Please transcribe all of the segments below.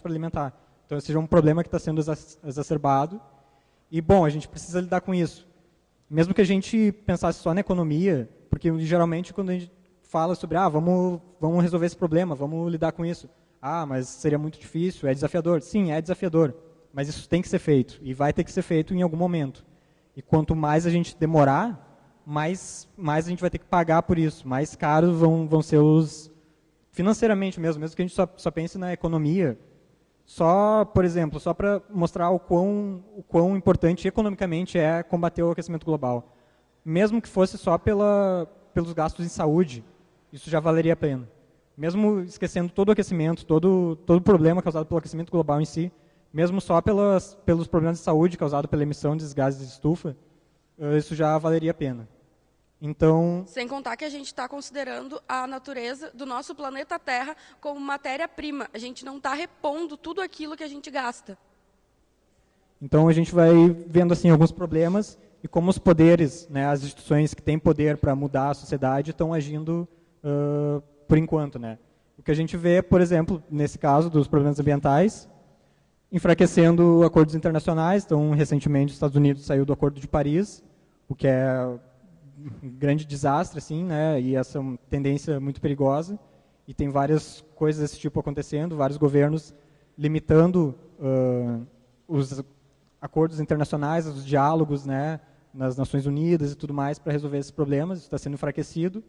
para alimentar. Então, esse é um problema que está sendo exacerbado. E, bom, a gente precisa lidar com isso. Mesmo que a gente pensasse só na economia, porque geralmente quando a gente fala sobre, vamos resolver esse problema, vamos lidar com isso. Mas seria muito difícil, é desafiador. Sim, é desafiador, mas isso tem que ser feito, e vai ter que ser feito em algum momento. E quanto mais a gente demorar, mais a gente vai ter que pagar por isso, mais caros vão ser os... financeiramente mesmo que a gente só pense na economia, por exemplo, só para mostrar o quão importante economicamente é combater o aquecimento global. Mesmo que fosse só pelos gastos em saúde, isso já valeria a pena. Mesmo esquecendo todo o aquecimento, todo o problema causado pelo aquecimento global em si, mesmo só pelos problemas de saúde causados pela emissão de gases de estufa, isso já valeria a pena. Então, sem contar que a gente está considerando a natureza do nosso planeta Terra como matéria-prima. A gente não está repondo tudo aquilo que a gente gasta. Então, a gente vai vendo assim alguns problemas e como os poderes, as instituições que têm poder para mudar a sociedade estão agindo por enquanto. O que a gente vê, por exemplo, nesse caso dos problemas ambientais, enfraquecendo acordos internacionais. Então, recentemente, os Estados Unidos saiu do Acordo de Paris, o que é um grande desastre, assim, e essa é uma tendência muito perigosa. E tem várias coisas desse tipo acontecendo, vários governos limitando os acordos internacionais, os diálogos, nas Nações Unidas e tudo mais para resolver esses problemas. Isso está sendo enfraquecido.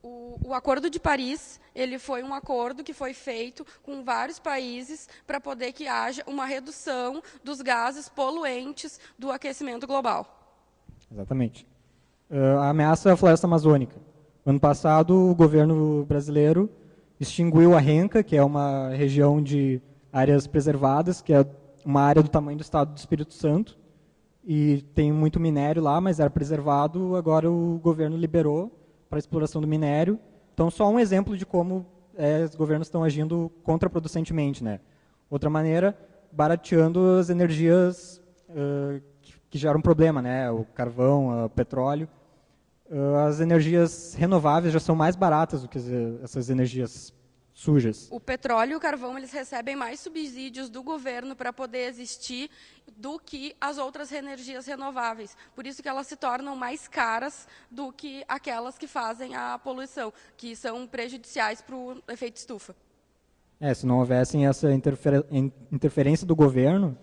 O Acordo de Paris, ele foi um acordo que foi feito com vários países para poder que haja uma redução dos gases poluentes do aquecimento global. Exatamente. A ameaça à floresta amazônica. Ano passado, o governo brasileiro extinguiu a RENCA, que é uma região de áreas preservadas, que é uma área do tamanho do estado do Espírito Santo, e tem muito minério lá, mas era preservado, agora o governo liberou para a exploração do minério. Então, só um exemplo de como os governos estão agindo contraproducentemente. Outra maneira, barateando as energias que geram problema, o carvão, o petróleo. As energias renováveis já são mais baratas do que essas energias sujas. O petróleo e o carvão, eles recebem mais subsídios do governo para poder existir do que as outras energias renováveis. Por isso que elas se tornam mais caras do que aquelas que fazem a poluição, que são prejudiciais para o efeito estufa. Se não houvessem essa interferência do governo,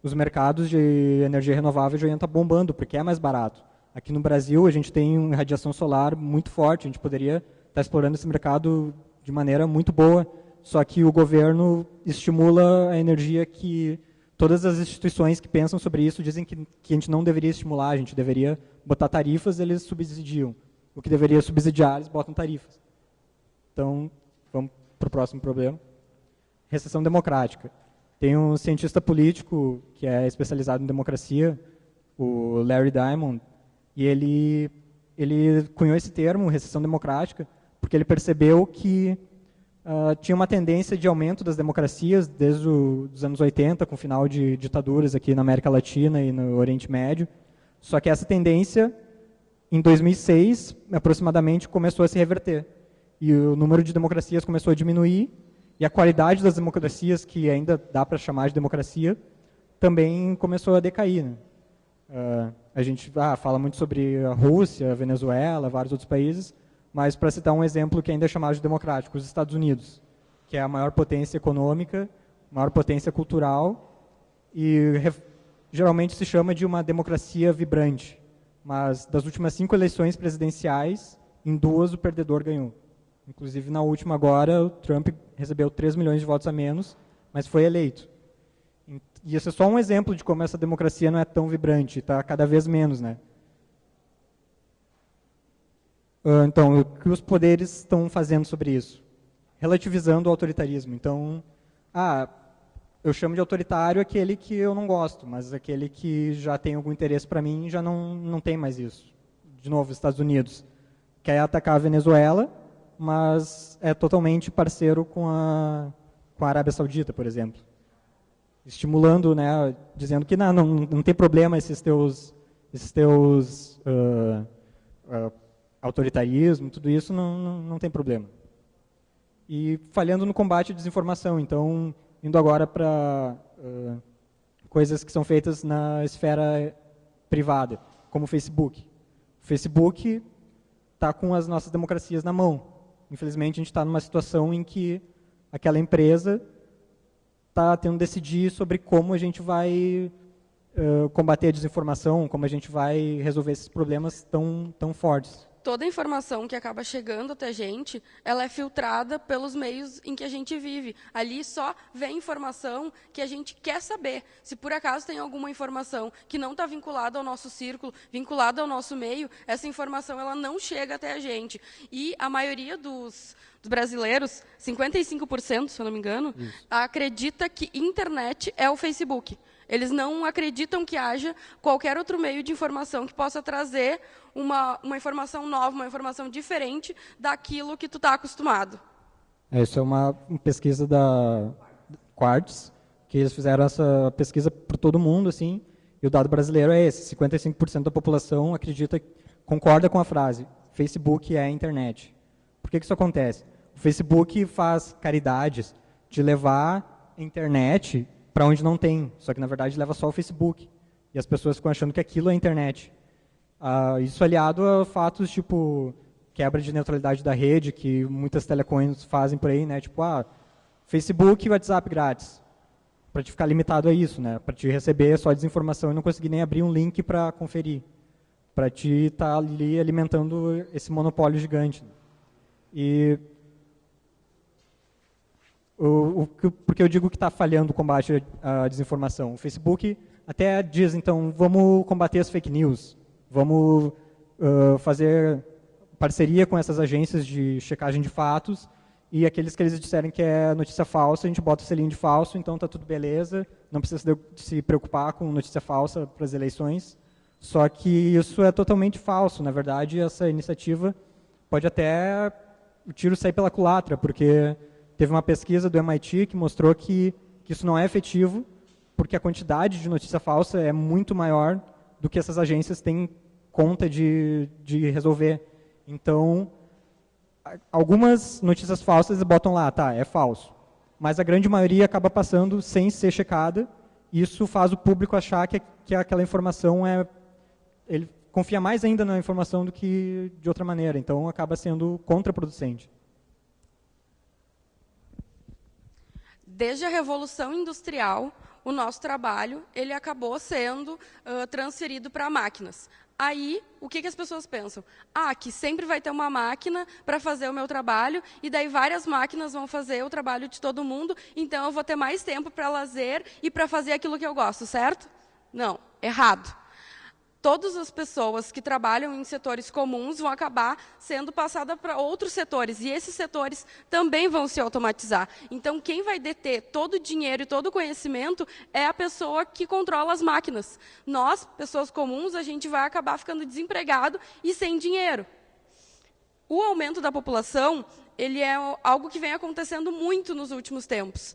os mercados de energia renovável já iam estar bombando, porque é mais barato. Aqui no Brasil, a gente tem uma radiação solar muito forte, a gente poderia estar explorando esse mercado de maneira muito boa, só que o governo estimula a energia que todas as instituições que pensam sobre isso dizem que a gente não deveria estimular, a gente deveria botar tarifas, eles subsidiam. O que deveria subsidiar, eles botam tarifas. Então, vamos para o próximo problema. Recessão democrática. Tem um cientista político que é especializado em democracia, o Larry Diamond, e ele cunhou esse termo, recessão democrática, porque ele percebeu que tinha uma tendência de aumento das democracias desde os anos 80, com o final de ditaduras aqui na América Latina e no Oriente Médio. Só que essa tendência, em 2006, aproximadamente, começou a se reverter. E o número de democracias começou a diminuir, e a qualidade das democracias, que ainda dá para chamar de democracia, também começou a decair. A gente fala muito sobre a Rússia, a Venezuela, vários outros países, mas para citar um exemplo que ainda é chamado de democrático, os Estados Unidos, que é a maior potência econômica, maior potência cultural, e geralmente se chama de uma democracia vibrante. Mas das últimas 5 eleições presidenciais, em 2 o perdedor ganhou. Inclusive, na última agora, o Trump recebeu 3 milhões de votos a menos, mas foi eleito. E isso é só um exemplo de como essa democracia não é tão vibrante, está cada vez menos, Então, o que os poderes estão fazendo sobre isso? Relativizando o autoritarismo. Então, eu chamo de autoritário aquele que eu não gosto, mas aquele que já tem algum interesse para mim já não tem mais isso. De novo, Estados Unidos quer atacar a Venezuela, mas é totalmente parceiro com a Arábia Saudita, por exemplo. Estimulando, dizendo que não tem problema esses teus autoritarismo, tudo isso não tem problema. E falhando no combate à desinformação. Então, indo agora para coisas que são feitas na esfera privada, como o Facebook. O Facebook está com as nossas democracias na mão. Infelizmente, a gente está numa situação em que aquela empresa está tendo que decidir sobre como a gente vai combater a desinformação, como a gente vai resolver esses problemas tão fortes. Toda a informação que acaba chegando até a gente, ela é filtrada pelos meios em que a gente vive. Ali só vem informação que a gente quer saber. Se por acaso tem alguma informação que não está vinculada ao nosso círculo, vinculada ao nosso meio, essa informação ela não chega até a gente. E a maioria dos brasileiros, 55%, se eu não me engano, acredita que internet é o Facebook. Eles não acreditam que haja qualquer outro meio de informação que possa trazer uma informação nova, uma informação diferente daquilo que tu está acostumado. Isso é uma pesquisa da Quartz, que eles fizeram essa pesquisa para todo mundo, assim, e o dado brasileiro é esse: 55% da população concorda com a frase Facebook é a internet. Por que isso acontece? O Facebook faz caridades de levar a internet para onde não tem, só que na verdade leva só o Facebook. E as pessoas ficam achando que aquilo é a internet. Isso aliado a fatos tipo quebra de neutralidade da rede, que muitas telecoms fazem por aí, né? Tipo, Facebook e WhatsApp grátis. Para te ficar limitado a isso, né? Para te receber só desinformação e não conseguir nem abrir um link para conferir. Para te estar ali alimentando esse monopólio gigante. E porque eu digo que está falhando o combate à desinformação. O Facebook até diz, então, vamos combater as fake news, vamos fazer parceria com essas agências de checagem de fatos, e aqueles que eles disserem que é notícia falsa, a gente bota o selinho de falso, então está tudo beleza, não precisa se preocupar com notícia falsa para as eleições. Só que isso é totalmente falso. Na verdade, essa iniciativa pode até o tiro sair pela culatra, porque teve uma pesquisa do MIT que mostrou que isso não é efetivo, porque a quantidade de notícia falsa é muito maior do que essas agências têm conta de resolver. Então, algumas notícias falsas botam lá, tá, é falso. Mas a grande maioria acaba passando sem ser checada, e isso faz o público achar que aquela informação ele confia mais ainda na informação do que de outra maneira, então acaba sendo contraproducente. Desde a Revolução Industrial, o nosso trabalho ele acabou sendo transferido para máquinas. Aí, o que as pessoas pensam? Que sempre vai ter uma máquina para fazer o meu trabalho, e daí várias máquinas vão fazer o trabalho de todo mundo, então eu vou ter mais tempo para lazer e para fazer aquilo que eu gosto, certo? Não, errado. Todas as pessoas que trabalham em setores comuns vão acabar sendo passadas para outros setores, e esses setores também vão se automatizar. Então, quem vai deter todo o dinheiro e todo o conhecimento é a pessoa que controla as máquinas. Nós, pessoas comuns, a gente vai acabar ficando desempregado e sem dinheiro. O aumento da população, ele é algo que vem acontecendo muito nos últimos tempos.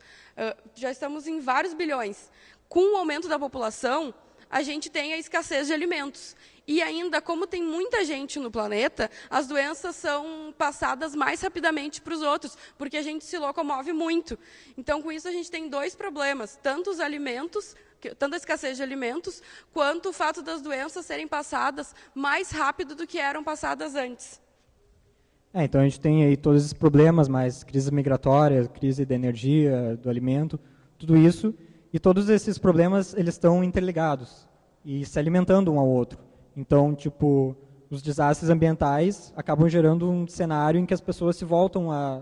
Já estamos em vários bilhões. Com o aumento da população, a gente tem a escassez de alimentos. E ainda, como tem muita gente no planeta, as doenças são passadas mais rapidamente para os outros, porque a gente se locomove muito. Então, com isso, a gente tem dois problemas, tanto os alimentos, tanto a escassez de alimentos, quanto o fato das doenças serem passadas mais rápido do que eram passadas antes. Então, a gente tem aí todos esses problemas, mais crise migratória, crise da energia, do alimento, tudo isso. E todos esses problemas, eles estão interligados e se alimentando um ao outro. Então, tipo, os desastres ambientais acabam gerando um cenário em que as pessoas se voltam a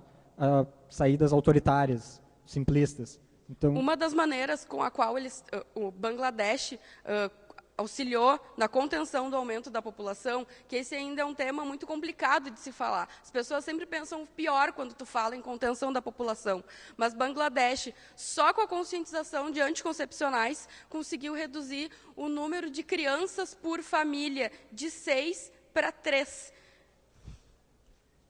saídas autoritárias, simplistas. Então, uma das maneiras com a qual o Bangladesh auxiliou na contenção do aumento da população, que esse ainda é um tema muito complicado de se falar. As pessoas sempre pensam pior quando tu fala em contenção da população. Mas Bangladesh, só com a conscientização de anticoncepcionais, conseguiu reduzir o número de crianças por família de 6 para 3.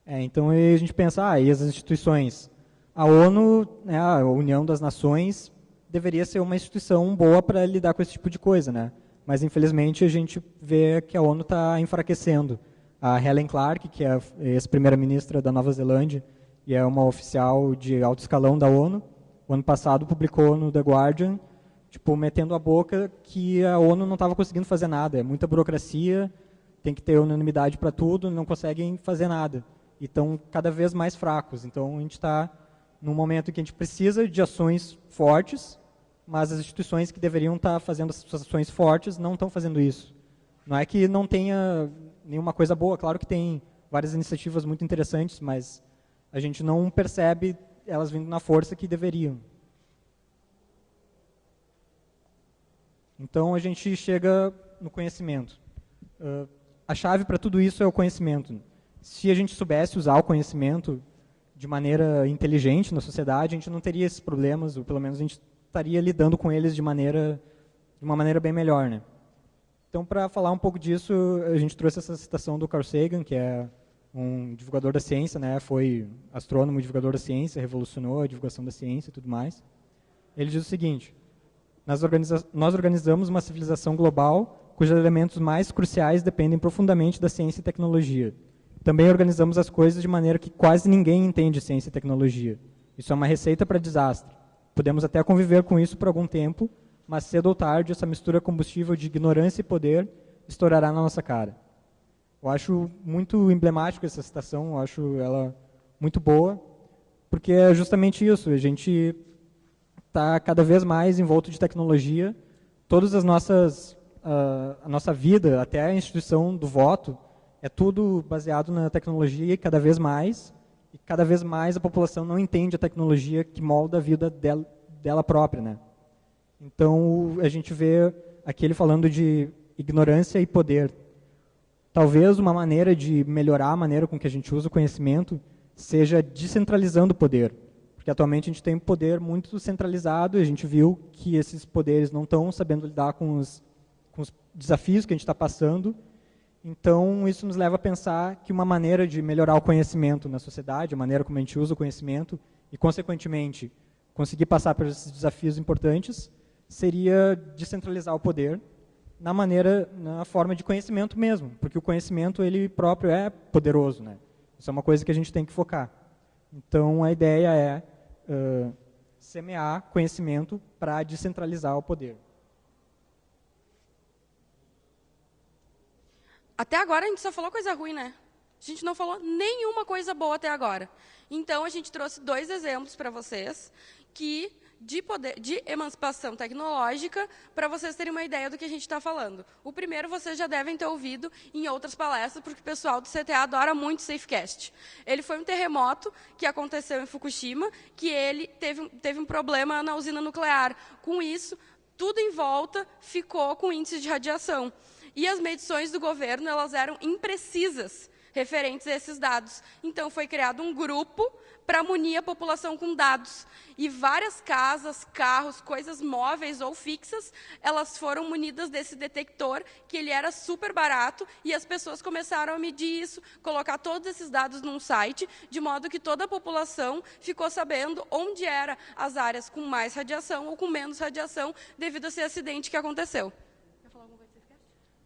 Então aí a gente pensa, e as instituições? A ONU, né, a União das Nações, deveria ser uma instituição boa para lidar com esse tipo de coisa, né? Mas, infelizmente, a gente vê que a ONU está enfraquecendo. A Helen Clark, que é a ex-primeira-ministra da Nova Zelândia e é uma oficial de alto escalão da ONU, o ano passado publicou no The Guardian, tipo, metendo a boca que a ONU não estava conseguindo fazer nada. É muita burocracia, tem que ter unanimidade para tudo, não conseguem fazer nada. E estão cada vez mais fracos. Então, a gente está num momento em que a gente precisa de ações fortes, mas as instituições que deveriam estar fazendo essas ações fortes não estão fazendo isso. Não é que não tenha nenhuma coisa boa, claro que tem várias iniciativas muito interessantes, mas a gente não percebe elas vindo na força que deveriam. Então, a gente chega no conhecimento. A chave para tudo isso é o conhecimento. Se a gente soubesse usar o conhecimento de maneira inteligente na sociedade, a gente não teria esses problemas, ou pelo menos a gente estaria lidando com eles de uma maneira bem melhor, né? Então, para falar um pouco disso, a gente trouxe essa citação do Carl Sagan, que é um divulgador da ciência, né? Foi astrônomo, divulgador da ciência, revolucionou a divulgação da ciência e tudo mais. Ele diz o seguinte: nós organizamos uma civilização global cujos elementos mais cruciais dependem profundamente da ciência e tecnologia. Também organizamos as coisas de maneira que quase ninguém entende ciência e tecnologia. Isso é uma receita para desastre. Podemos até conviver com isso por algum tempo, mas cedo ou tarde essa mistura combustível de ignorância e poder estourará na nossa cara. Eu acho muito emblemático essa citação, eu acho ela muito boa, porque é justamente isso, a gente está cada vez mais envolto de tecnologia, todas as nossas, a nossa vida, até a instituição do voto, é tudo baseado na tecnologia e cada vez mais a população não entende a tecnologia que molda a vida dela própria, né? Então, a gente vê aqui ele falando de ignorância e poder. Talvez uma maneira de melhorar a maneira com que a gente usa o conhecimento seja descentralizando o poder. Porque atualmente a gente tem um poder muito centralizado e a gente viu que esses poderes não estão sabendo lidar com os desafios que a gente está passando. Então, isso nos leva a pensar que uma maneira de melhorar o conhecimento na sociedade, a maneira como a gente usa o conhecimento e, consequentemente, conseguir passar por esses desafios importantes, seria descentralizar o poder na forma de conhecimento mesmo, porque o conhecimento ele próprio é poderoso, né? Isso é uma coisa que a gente tem que focar. Então, a ideia é semear conhecimento para descentralizar o poder. Até agora a gente só falou coisa ruim, né? A gente não falou nenhuma coisa boa até agora. Então, a gente trouxe 2 exemplos para vocês de emancipação tecnológica, para vocês terem uma ideia do que a gente está falando. O primeiro vocês já devem ter ouvido em outras palestras, porque o pessoal do CTA adora muito o SafeCast. Ele foi um terremoto que aconteceu em Fukushima, que ele teve um problema na usina nuclear. Com isso, tudo em volta ficou com índice de radiação. E as medições do governo elas eram imprecisas referentes a esses dados. Então, foi criado um grupo para munir a população com dados. E várias casas, carros, coisas móveis ou fixas, elas foram munidas desse detector, que ele era super barato, e as pessoas começaram a medir isso, colocar todos esses dados num site, de modo que toda a população ficou sabendo onde eram as áreas com mais radiação ou com menos radiação, devido a esse acidente que aconteceu. Quer falar alguma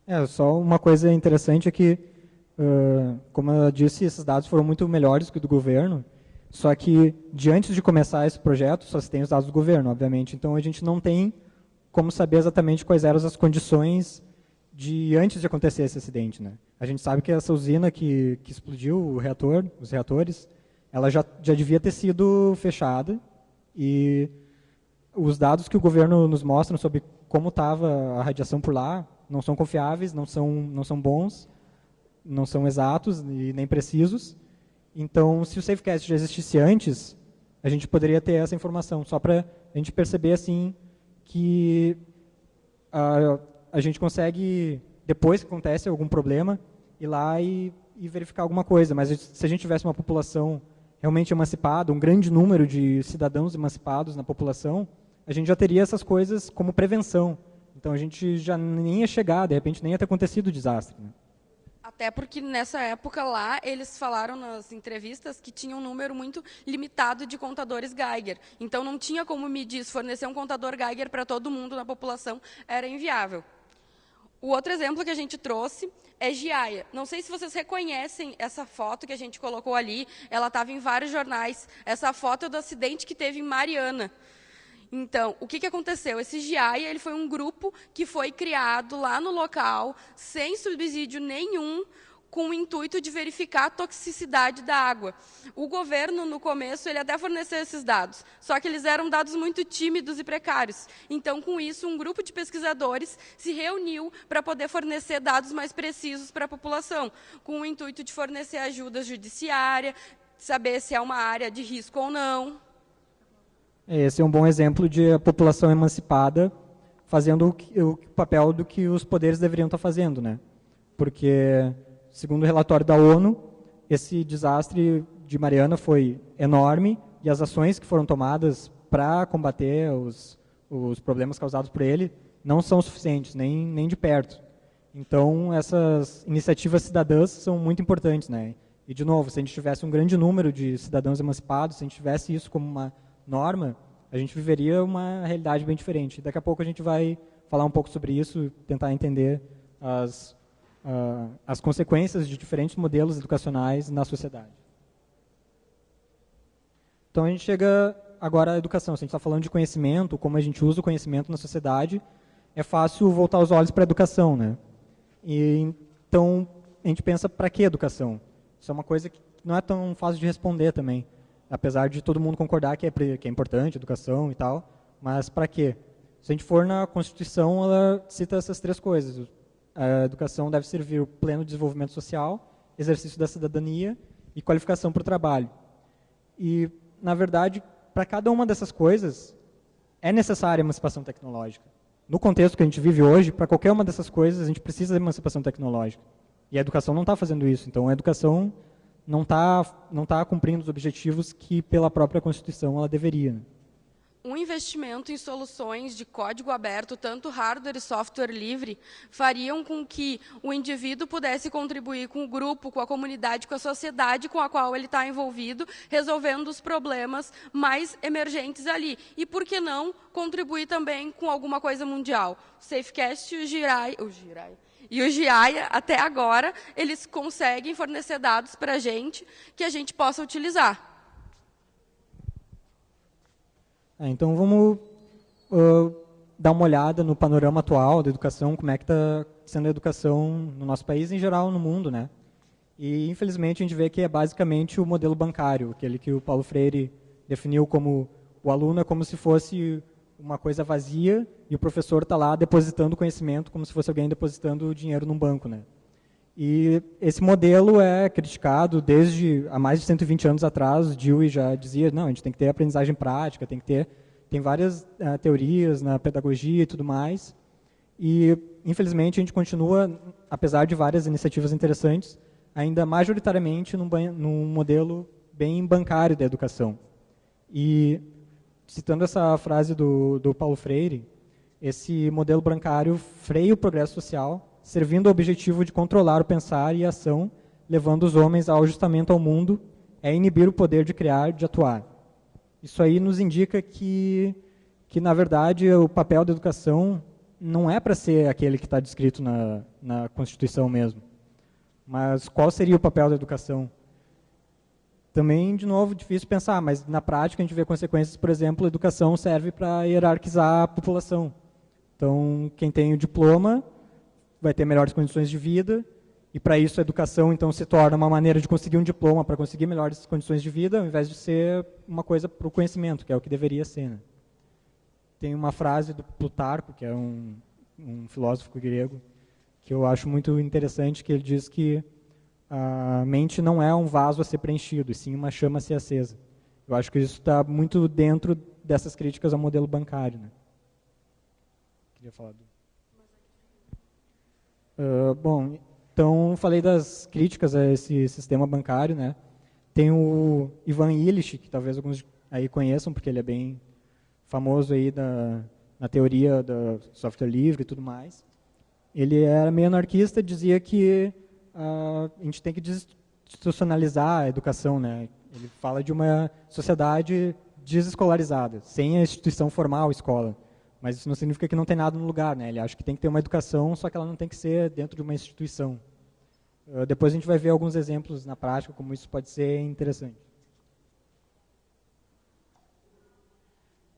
coisa? Só uma coisa interessante é que, como eu disse, esses dados foram muito melhores que o do governo, só que, de antes de começar esse projeto, só se tem os dados do governo, obviamente. Então, a gente não tem como saber exatamente quais eram as condições de antes de acontecer esse acidente, né? A gente sabe que essa usina que explodiu os reatores, ela já devia ter sido fechada e os dados que o governo nos mostra sobre como estava a radiação por lá não são confiáveis, não são bons, não são exatos e nem precisos. Então, se o SafeCast já existisse antes, a gente poderia ter essa informação, só para a gente perceber assim, que a gente consegue, depois que acontece algum problema, ir lá e verificar alguma coisa. Mas se a gente tivesse uma população realmente emancipada, um grande número de cidadãos emancipados na população, a gente já teria essas coisas como prevenção. Então, a gente já nem ia chegar, de repente, nem ia ter acontecido o desastre, né? Até porque, nessa época lá, eles falaram nas entrevistas que tinha um número muito limitado de contadores Geiger. Então, não tinha como medir, fornecer um contador Geiger para todo mundo na população, era inviável. O outro exemplo que a gente trouxe é Giaia. Não sei se vocês reconhecem essa foto que a gente colocou ali, ela estava em vários jornais. Essa foto é do acidente que teve em Mariana. Então, o que aconteceu? Esse Giaia, ele foi um grupo que foi criado lá no local, sem subsídio nenhum, com o intuito de verificar a toxicidade da água. O governo, no começo, ele até forneceu esses dados, só que eles eram dados muito tímidos e precários. Então, com isso, um grupo de pesquisadores se reuniu para poder fornecer dados mais precisos para a população, com o intuito de fornecer ajuda judiciária, saber se é uma área de risco ou não. Esse é um bom exemplo de a população emancipada fazendo o papel do que os poderes deveriam estar fazendo, né? Porque, segundo o relatório da ONU, esse desastre de Mariana foi enorme e as ações que foram tomadas para combater os problemas causados por ele não são suficientes, nem de perto. Então, essas iniciativas cidadãs são muito importantes, né? E, de novo, se a gente tivesse um grande número de cidadãos emancipados, se a gente tivesse isso como uma norma, a gente viveria uma realidade bem diferente. Daqui a pouco a gente vai falar um pouco sobre isso, tentar entender as consequências de diferentes modelos educacionais na sociedade. Então, a gente chega agora à educação. Se a gente está falando de conhecimento, como a gente usa o conhecimento na sociedade, é fácil voltar os olhos para a educação, né? E, então, a gente pensa, para que educação? Isso é uma coisa que não é tão fácil de responder também, apesar de todo mundo concordar que é importante, educação e tal, mas para quê? Se a gente for na Constituição, ela cita essas três coisas. A educação deve servir o pleno desenvolvimento social, exercício da cidadania e qualificação para o trabalho. E, na verdade, para cada uma dessas coisas, é necessária a emancipação tecnológica. No contexto que a gente vive hoje, para qualquer uma dessas coisas, a gente precisa de emancipação tecnológica. E a educação não está fazendo isso. Então, a educação não tá cumprindo os objetivos que, pela própria Constituição, ela deveria. Um investimento em soluções de código aberto, tanto hardware e software livre, fariam com que o indivíduo pudesse contribuir com o grupo, com a comunidade, com a sociedade com a qual ele está envolvido, resolvendo os problemas mais emergentes ali. E, por que não, contribuir também com alguma coisa mundial? O Safecast e o Giaia, até agora, eles conseguem fornecer dados para a gente que a gente possa utilizar. Então, vamos dar uma olhada no panorama atual da educação, como é que está sendo a educação no nosso país e, em geral, no mundo, né? E, infelizmente, a gente vê que é basicamente o modelo bancário, aquele que o Paulo Freire definiu como o aluno é como se fosse uma coisa vazia e o professor está lá depositando conhecimento como se fosse alguém depositando dinheiro num banco, né? E esse modelo é criticado desde há mais de 120 anos atrás. O Dewey já dizia, não, a gente tem que ter aprendizagem prática, tem várias teorias na pedagogia e tudo mais. E, infelizmente, a gente continua, apesar de várias iniciativas interessantes, ainda majoritariamente num modelo bem bancário da educação. E, citando essa frase do Paulo Freire, esse modelo bancário freia o progresso social, servindo ao objetivo de controlar o pensar e a ação, levando os homens ao ajustamento ao mundo, é inibir o poder de criar, de atuar. Isso aí nos indica que na verdade, o papel da educação não é para ser aquele que está descrito na Constituição mesmo. Mas qual seria o papel da educação? Também, de novo, difícil pensar, mas na prática a gente vê consequências. Por exemplo, a educação serve para hierarquizar a população. Então, quem tem o diploma vai ter melhores condições de vida, e para isso a educação então se torna uma maneira de conseguir um diploma para conseguir melhores condições de vida, ao invés de ser uma coisa para o conhecimento, que é o que deveria ser, né? Tem uma frase do Plutarco, que é um filósofo grego, que eu acho muito interessante, que ele diz que a mente não é um vaso a ser preenchido, e sim uma chama a ser acesa. Eu acho que isso está muito dentro dessas críticas ao modelo bancário, né? Queria falar bom, então falei das críticas a esse sistema bancário, né? Tem o Ivan Illich, que talvez alguns aí conheçam, porque ele é bem famoso aí na teoria do software livre e tudo mais. Ele era meio anarquista, dizia que a gente tem que desinstitucionalizar a educação, né? Ele fala de uma sociedade desescolarizada, sem a instituição formal, escola, Mas isso não significa que não tem nada no lugar, né? Ele acha que tem que ter uma educação, só que ela não tem que ser dentro de uma instituição. Depois a gente vai ver alguns exemplos na prática, como isso pode ser interessante.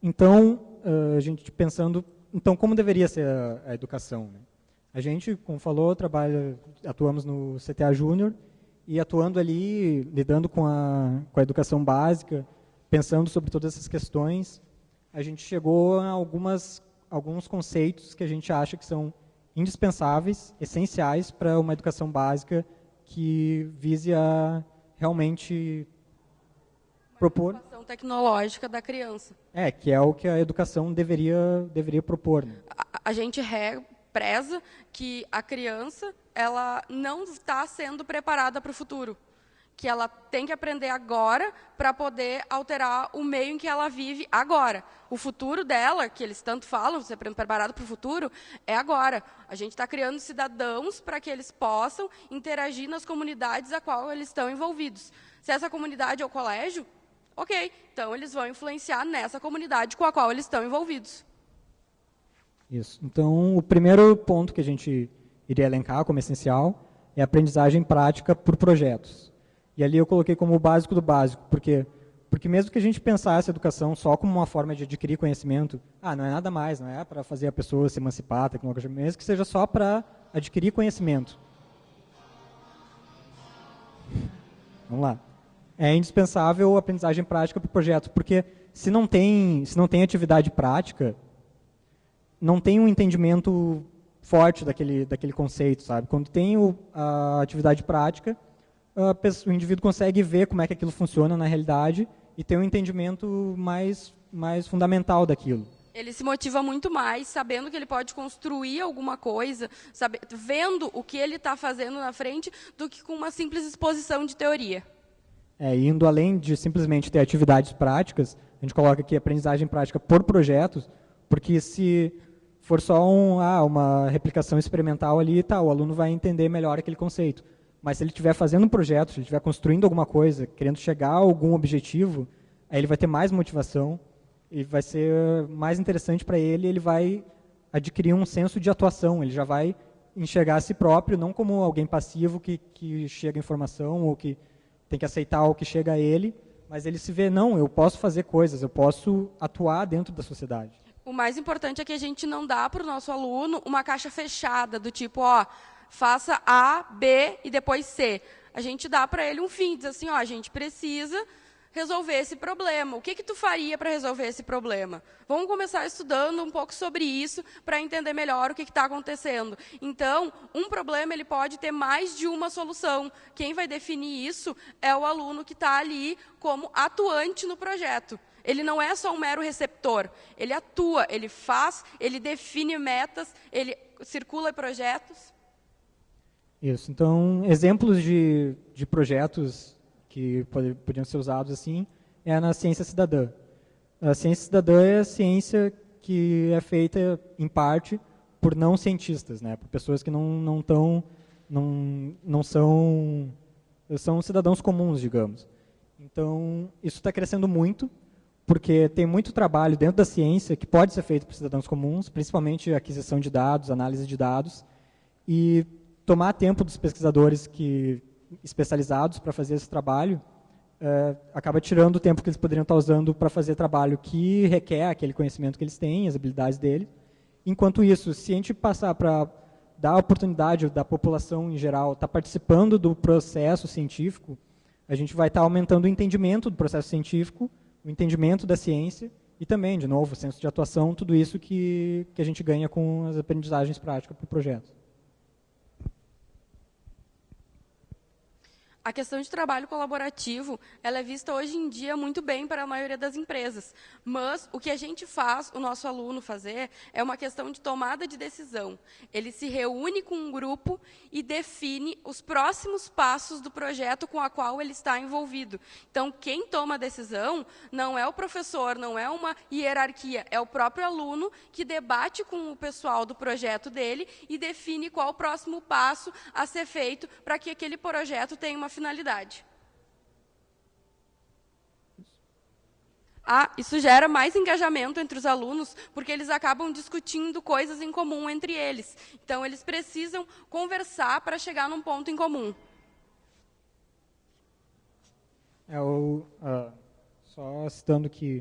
Então, a gente pensando, então como deveria ser a educação, né? A gente, como falou, atuamos no CTA Júnior e atuando ali, lidando com a educação básica, pensando sobre todas essas questões, a gente chegou a alguns conceitos que a gente acha que são indispensáveis, essenciais para uma educação básica que vise a realmente propor... Uma educação tecnológica da criança. Que é o que a educação deveria propor. Né? A gente preza que a criança ela não está sendo preparada para o futuro, que ela tem que aprender agora para poder alterar o meio em que ela vive agora. O futuro dela, que eles tanto falam, ser preparado para o futuro, é agora. A gente está criando cidadãos para que eles possam interagir nas comunidades a qual eles estão envolvidos. Se essa comunidade é o colégio, ok, então eles vão influenciar nessa comunidade com a qual eles estão envolvidos. Isso. Então, o primeiro ponto que a gente iria elencar como essencial é a aprendizagem prática por projetos. E ali eu coloquei como o básico do básico, porque mesmo que a gente pensasse a educação só como uma forma de adquirir conhecimento, não é nada mais, não é para fazer a pessoa se emancipar, mesmo que seja só para adquirir conhecimento. Vamos lá. É indispensável a aprendizagem prática por projeto, porque se não tem atividade prática, não tem um entendimento forte daquele conceito, sabe? Quando tem a atividade prática, o indivíduo consegue ver como é que aquilo funciona na realidade e ter um entendimento mais fundamental daquilo. Ele se motiva muito mais sabendo que ele pode construir alguma coisa, vendo o que ele está fazendo na frente, do que com uma simples exposição de teoria. Indo além de simplesmente ter atividades práticas, a gente coloca aqui aprendizagem prática por projetos, porque se for só uma replicação experimental ali, o aluno vai entender melhor aquele conceito. Mas se ele estiver fazendo um projeto, se ele estiver construindo alguma coisa, querendo chegar a algum objetivo, aí ele vai ter mais motivação, e vai ser mais interessante para ele, ele vai adquirir um senso de atuação, ele já vai enxergar a si próprio, não como alguém passivo que chega a informação ou que tem que aceitar o que chega a ele, mas ele se vê, não, eu posso fazer coisas, eu posso atuar dentro da sociedade. O mais importante é que a gente não dá para o nosso aluno uma caixa fechada, do tipo, faça A, B e depois C. A gente dá para ele um fim, diz assim, a gente precisa resolver esse problema. O que tu faria para resolver esse problema? Vamos começar estudando um pouco sobre isso para entender melhor o que está acontecendo. Então, um problema ele pode ter mais de uma solução. Quem vai definir isso é o aluno que está ali como atuante no projeto. Ele não é só um mero receptor, ele atua, ele faz, ele define metas, ele circula projetos. Isso, então, exemplos de projetos que podiam ser usados assim, é na ciência cidadã. A ciência cidadã é a ciência que é feita, em parte, por não cientistas, né? Por pessoas que não são cidadãos comuns, digamos. Então, isso está crescendo muito, porque tem muito trabalho dentro da ciência que pode ser feito por cidadãos comuns, principalmente aquisição de dados, análise de dados, e tomar tempo dos pesquisadores especializados para fazer esse trabalho, acaba tirando o tempo que eles poderiam estar usando para fazer trabalho que requer aquele conhecimento que eles têm, as habilidades deles. Enquanto isso, se a gente passar para dar a oportunidade da população em geral estar participando do processo científico, a gente vai estar aumentando o entendimento do processo científico, o entendimento da ciência e também, de novo, o senso de atuação, tudo isso que a gente ganha com as aprendizagens práticas para o projeto. A questão de trabalho colaborativo, ela é vista hoje em dia muito bem para a maioria das empresas. Mas o que a gente faz, o nosso aluno fazer, é uma questão de tomada de decisão. Ele se reúne com um grupo e define os próximos passos do projeto com a qual ele está envolvido. Então, quem toma a decisão não é o professor, não é uma hierarquia, é o próprio aluno que debate com o pessoal do projeto dele e define qual o próximo passo a ser feito para que aquele projeto tenha uma finalidade. Isso gera mais engajamento entre os alunos, porque eles acabam discutindo coisas em comum entre eles. Então, eles precisam conversar para chegar num ponto em comum. Só citando que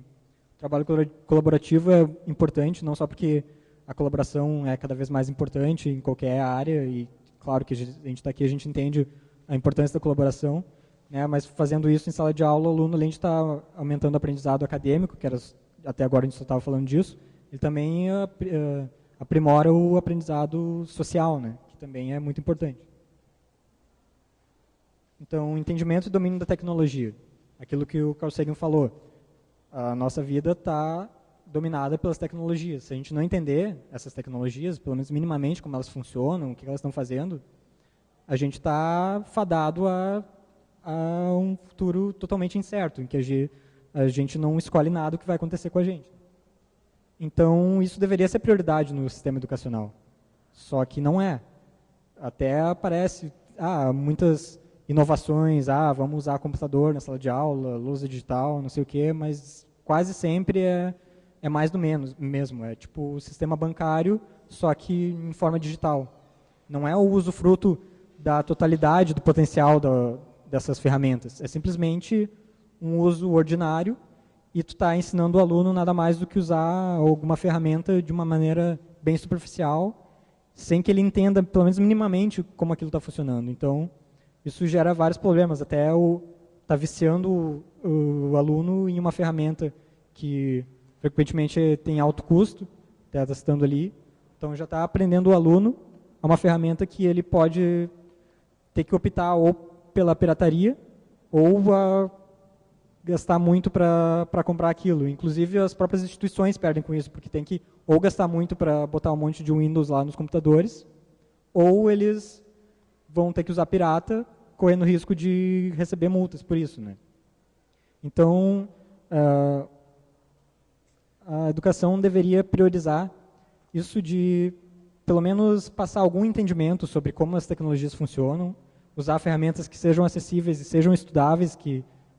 o trabalho colaborativo é importante, não só porque a colaboração é cada vez mais importante em qualquer área, e claro que a gente está aqui, a gente entende a importância da colaboração, né, mas fazendo isso em sala de aula, o aluno, além de estar aumentando o aprendizado acadêmico, que era, até agora a gente só estava falando disso, ele também aprimora o aprendizado social, né, que também é muito importante. Então, entendimento e domínio da tecnologia. Aquilo que o Carl Sagan falou. A nossa vida está dominada pelas tecnologias. Se a gente não entender essas tecnologias, pelo menos minimamente como elas funcionam, o que elas estão fazendo, a gente está fadado a um futuro totalmente incerto, em que a gente não escolhe nada o que vai acontecer com a gente. Então, isso deveria ser prioridade no sistema educacional. Só que não é. Até aparece muitas inovações, vamos usar computador na sala de aula, lousa digital, não sei o quê, mas quase sempre é mais do menos mesmo. É tipo o sistema bancário, só que em forma digital. Não é o usufruto da totalidade do potencial dessas ferramentas. É simplesmente um uso ordinário e tu está ensinando o aluno nada mais do que usar alguma ferramenta de uma maneira bem superficial, sem que ele entenda, pelo menos minimamente, como aquilo está funcionando. Então, isso gera vários problemas, até está viciando o aluno em uma ferramenta que frequentemente tem alto custo, está citando ali, então já está aprendendo o aluno a uma ferramenta que ele pode ter que optar ou pela pirataria ou a gastar muito para comprar aquilo. Inclusive, as próprias instituições perdem com isso, porque tem que ou gastar muito para botar um monte de Windows lá nos computadores, ou eles vão ter que usar pirata, correndo risco de receber multas por isso, né? Então, a educação deveria priorizar isso de, pelo menos, passar algum entendimento sobre como as tecnologias funcionam, usar ferramentas que sejam acessíveis e sejam estudáveis,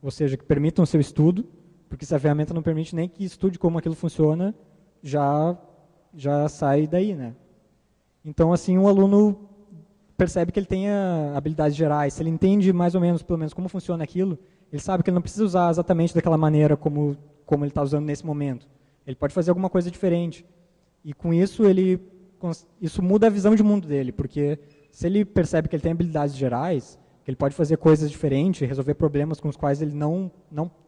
ou seja, que permitam o seu estudo, porque se a ferramenta não permite nem que estude como aquilo funciona, já sai daí, né? Então, assim, o aluno percebe que ele tem habilidades gerais, se ele entende mais ou menos, pelo menos, como funciona aquilo, ele sabe que ele não precisa usar exatamente daquela maneira como ele está usando nesse momento. Ele pode fazer alguma coisa diferente. E com isso, isso muda a visão de mundo dele, porque se ele percebe que ele tem habilidades gerais, que ele pode fazer coisas diferentes, resolver problemas com os quais ele não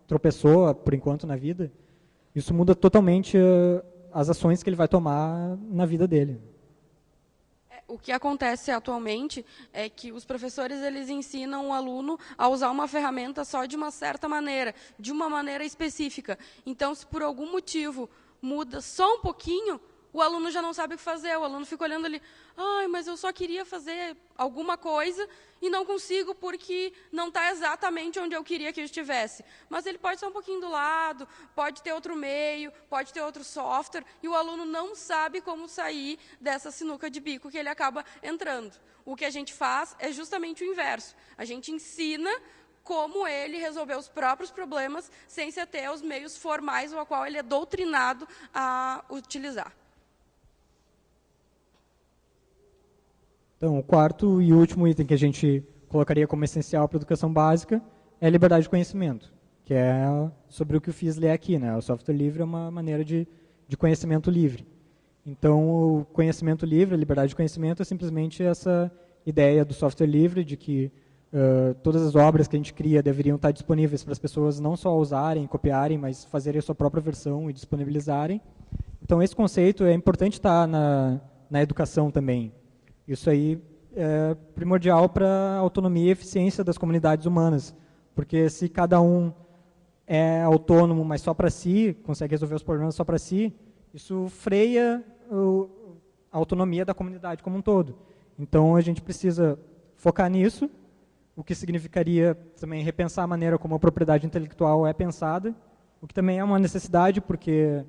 tropeçou, por enquanto, na vida, isso muda totalmente as ações que ele vai tomar na vida dele. O que acontece atualmente é que os professores eles ensinam o aluno a usar uma ferramenta só de uma certa maneira, de uma maneira específica. Então, se por algum motivo muda só um pouquinho, o aluno já não sabe o que fazer. O aluno fica olhando ali, mas eu só queria fazer alguma coisa e não consigo porque não está exatamente onde eu queria que eu estivesse. Mas ele pode estar um pouquinho do lado, pode ter outro meio, pode ter outro software, e o aluno não sabe como sair dessa sinuca de bico que ele acaba entrando. O que a gente faz é justamente o inverso. A gente ensina como ele resolver os próprios problemas sem se ater aos meios formais ao qual ele é doutrinado a utilizar. Então, o quarto e último item que a gente colocaria como essencial para a educação básica é a liberdade de conhecimento, que é sobre o que o FIS lê aqui, né? O software livre é uma maneira de conhecimento livre. Então, o conhecimento livre, a liberdade de conhecimento, é simplesmente essa ideia do software livre, de que todas as obras que a gente cria deveriam estar disponíveis para as pessoas não só usarem, copiarem, mas fazerem a sua própria versão e disponibilizarem. Então, esse conceito é importante estar na educação também. Isso aí é primordial para a autonomia e eficiência das comunidades humanas, porque se cada um é autônomo, mas só para si, consegue resolver os problemas só para si, isso freia a autonomia da comunidade como um todo. Então, a gente precisa focar nisso, o que significaria também repensar a maneira como a propriedade intelectual é pensada, o que também é uma necessidade, porque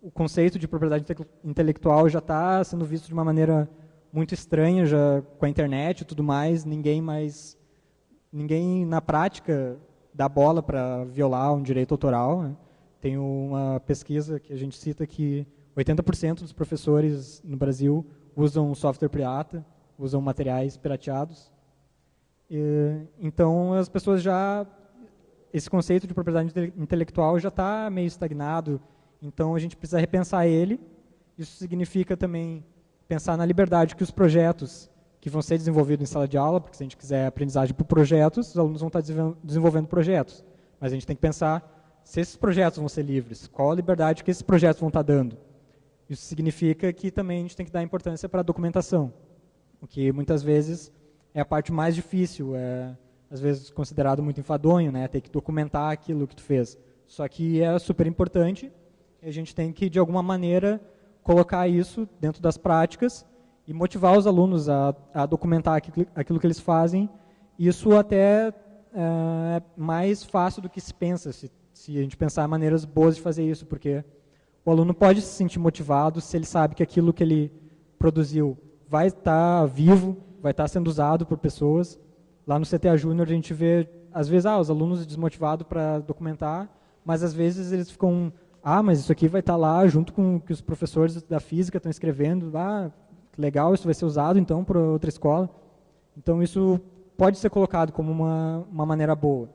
o conceito de propriedade intelectual já está sendo visto de uma maneira muito estranha, já com a internet e tudo mais, ninguém na prática dar bola para violar um direito autoral, né? Tem uma pesquisa que a gente cita que 80% dos professores no Brasil usam software pirata, usam materiais pirateados. Então, as pessoas esse conceito de propriedade intelectual já está meio estagnado, então a gente precisa repensar ele. Isso significa também pensar na liberdade que os projetos que vão ser desenvolvidos em sala de aula, porque se a gente quiser aprendizagem por projetos, os alunos vão estar desenvolvendo projetos. Mas a gente tem que pensar se esses projetos vão ser livres, qual a liberdade que esses projetos vão estar dando. Isso significa que também a gente tem que dar importância para a documentação, o que muitas vezes é a parte mais difícil, às vezes considerado muito enfadonho, né, ter que documentar aquilo que tu fez. Só que é super importante e a gente tem que, de alguma maneira, colocar isso dentro das práticas e motivar os alunos a documentar aquilo que eles fazem. Isso até é mais fácil do que se pensa, se a gente pensar em maneiras boas de fazer isso, porque o aluno pode se sentir motivado se ele sabe que aquilo que ele produziu vai estar vivo, vai estar sendo usado por pessoas. Lá no CTA Júnior a gente vê, às vezes, os alunos desmotivados para documentar, mas às vezes eles ficam, mas isso aqui vai estar lá junto com o que os professores da física estão escrevendo, que legal, isso vai ser usado então para outra escola. Então isso pode ser colocado como uma maneira boa.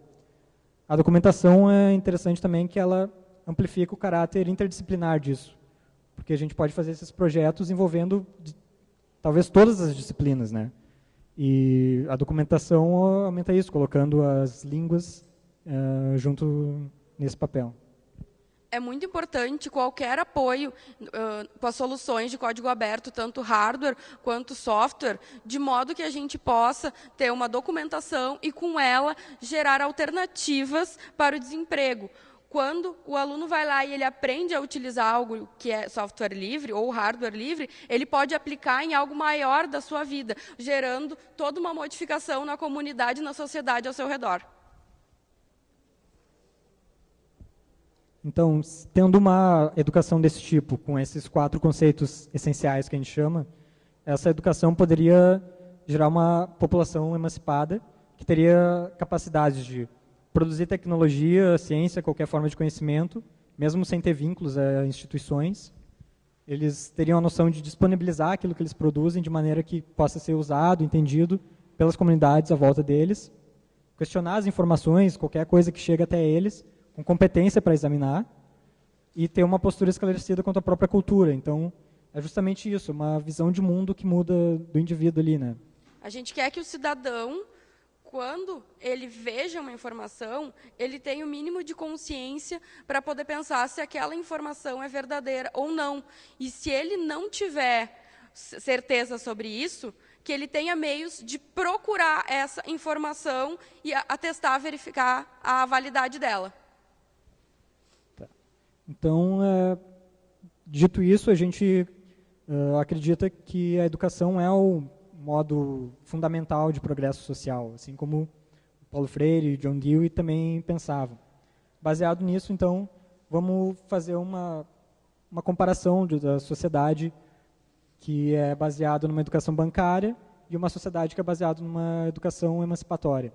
A documentação é interessante também que ela amplifica o caráter interdisciplinar disso, porque a gente pode fazer esses projetos envolvendo talvez todas as disciplinas, né? E a documentação aumenta isso, colocando as línguas junto nesse papel. É muito importante qualquer apoio com as soluções de código aberto, tanto hardware quanto software, de modo que a gente possa ter uma documentação e, com ela, gerar alternativas para o desemprego. Quando o aluno vai lá e ele aprende a utilizar algo que é software livre ou hardware livre, ele pode aplicar em algo maior da sua vida, gerando toda uma modificação na comunidade e na sociedade ao seu redor. Então, tendo uma educação desse tipo, com esses 4 conceitos essenciais que a gente chama, essa educação poderia gerar uma população emancipada, que teria capacidade de produzir tecnologia, ciência, qualquer forma de conhecimento, mesmo sem ter vínculos a instituições. Eles teriam a noção de disponibilizar aquilo que eles produzem de maneira que possa ser usado, entendido pelas comunidades à volta deles, questionar as informações, qualquer coisa que chega até eles, com competência para examinar, e ter uma postura esclarecida quanto à própria cultura. Então, é justamente isso, uma visão de mundo que muda do indivíduo ali, né? A gente quer que o cidadão, quando ele veja uma informação, ele tenha o mínimo de consciência para poder pensar se aquela informação é verdadeira ou não. E se ele não tiver certeza sobre isso, que ele tenha meios de procurar essa informação e atestar, verificar a validade dela. Então, dito isso, a gente acredita que a educação é o modo fundamental de progresso social, assim como Paulo Freire e John Dewey também pensavam. Baseado nisso, então, vamos fazer uma comparação da sociedade que é baseada numa educação bancária e uma sociedade que é baseada numa educação emancipatória.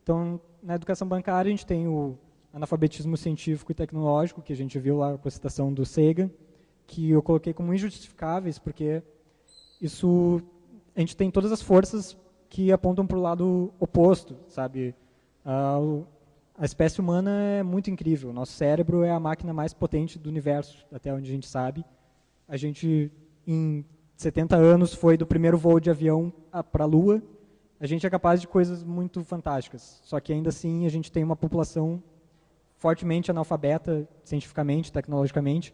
Então, na educação bancária, a gente tem o analfabetismo científico e tecnológico, que a gente viu lá com a citação do Sagan, que eu coloquei como injustificáveis, porque isso, a gente tem todas as forças que apontam para o lado oposto, sabe? A espécie humana é muito incrível, nosso cérebro é a máquina mais potente do universo, até onde a gente sabe. A gente, em 70 anos, foi do primeiro voo de avião para a Lua. A gente é capaz de coisas muito fantásticas, só que ainda assim a gente tem uma população fortemente analfabeta, cientificamente, tecnologicamente.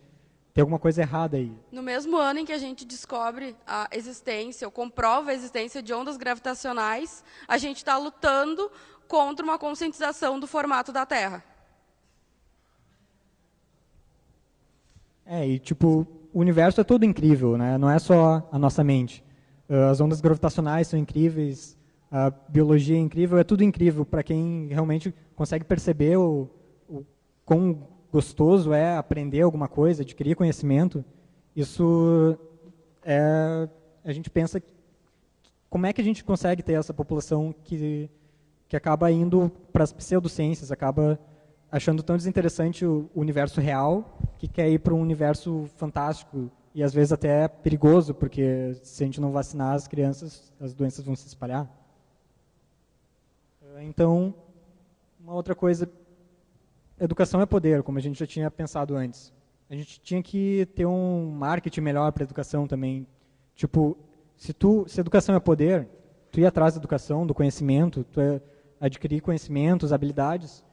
Tem alguma coisa errada aí. No mesmo ano em que a gente descobre a existência, ou comprova a existência de ondas gravitacionais, a gente está lutando contra uma conscientização do formato da Terra. E tipo, o universo é todo incrível, né? Não é só a nossa mente. As ondas gravitacionais são incríveis, a biologia é incrível, é tudo incrível para quem realmente consegue perceber o quão gostoso é aprender alguma coisa, adquirir conhecimento. Isso a gente pensa como é que a gente consegue ter essa população que que acaba indo para as pseudociências, acaba achando tão desinteressante o universo real, que quer ir para um universo fantástico e às vezes até perigoso, porque se a gente não vacinar as crianças, as doenças vão se espalhar. Então, uma outra coisa, educação é poder, como a gente já tinha pensado antes. A gente tinha que ter um marketing melhor para a educação também. Tipo, se educação é poder, tu ir atrás da educação, do conhecimento, adquirir conhecimentos, habilidades,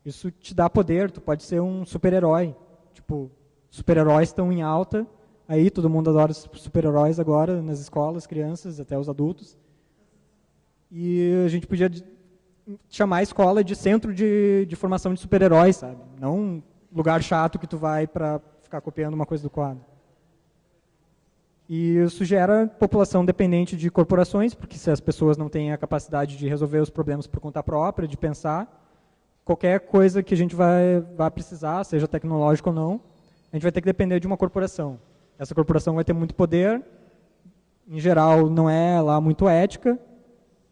isso te dá poder, tu pode ser um super-herói. Tipo, super-heróis estão em alta, aí todo mundo adora super-heróis agora, nas escolas, crianças, até os adultos. E a gente podia chamar a escola de centro de formação de super-heróis, sabe? Não um lugar chato que tu vai para ficar copiando uma coisa do quadro. E isso gera população dependente de corporações, porque se as pessoas não têm a capacidade de resolver os problemas por conta própria, de pensar, qualquer coisa que a gente vai precisar, seja tecnológico ou não, a gente vai ter que depender de uma corporação. Essa corporação vai ter muito poder, em geral não é lá muito ética,